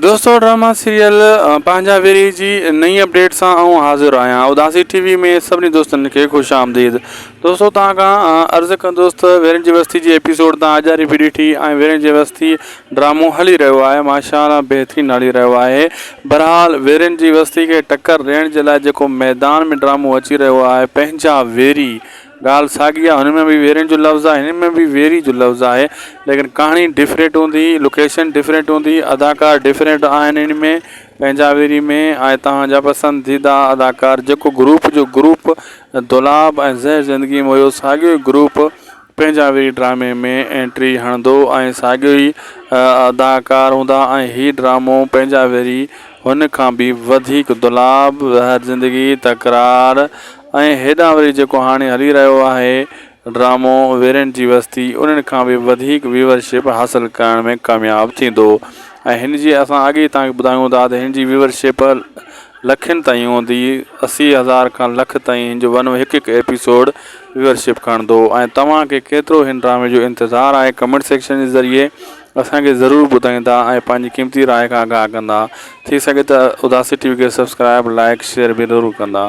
दोस्तों drama serial पंहिंजा very जी नई अपडेट सां हाज़िर आहियां। उदासी टीवी में सभिनी दोस्तनि खे ख़ुश आमदीद। दोस्तों तव्हां खां अर्ज़ु कंदुसि त वेरन जी बस्ती जी एपिसोड तव्हां अॼारी बि ॾिठी ऐं वेरन जी बस्ती ड्रामो हली रहियो आहे, माशाअल्लाह बहितरीनु हली रहियो आहे। बहरहाल वेरन जी बस्ती खे टक्कर ॾियण जे लाइ जेको मैदान में ड्रामो अची रहियो आहे, पंहिंजा वेरी, ॻाल्हि साॻी आहे। हुन में बि वेरन जो लफ़्ज़ आहे, हिन में बि वेरी जो लफ़्ज़ आहे, लेकिन कहाणी डिफरेंट हूंदी, लोकेशन डिफरेंट हूंदी, अदाकार डिफरेंट आहिनि हिन में पंहिंजा वेरी में। ऐं तव्हांजा पसंदीदा अदाकार जेको ग्रुप दुलाब ऐं ज़हर ज़िंदगी में हुयो, साॻियो ई ग्रुप पंहिंजा वेरी ड्रामे में एंट्री हणंदो ऐं साॻियो ई अदाकार हूंदा। ऐं हीउ ड्रामो पंहिंजा वेरी हुन खां बि वधीक दुलाब, ज़हर ज़िंदगी, तकरार ऐं हेॾां वरी जेको हाणे हली रहियो आहे ड्रामो वेरन जी बस्ती, उन्हनि खां बि वधीक व्यूवरशिप हासिलु करण में कामयाबु थींदो। ऐं हिन जी असां अॻे तव्हांखे ॿुधायूं था त हिन जी व्यूवरशिप लखनि ताईं हूंदी, 80,000 खां लख ताईं हिन जो हिकु हिकु एपिसोड व्यूवरशिप खणंदो। ऐं तव्हांखे केतिरो हिन ड्रामे जो इंतज़ारु आहे, कमेंट सेक्शन जे ज़रिए असांखे ज़रूरु ॿुधाईंदा ऐं पंहिंजी क़ीमती राय खां आगाह कंदा। थी सघे त उदासी टीवी खे सब्सक्राइब, लाइक, शेयर बि ज़रूरु कंदा।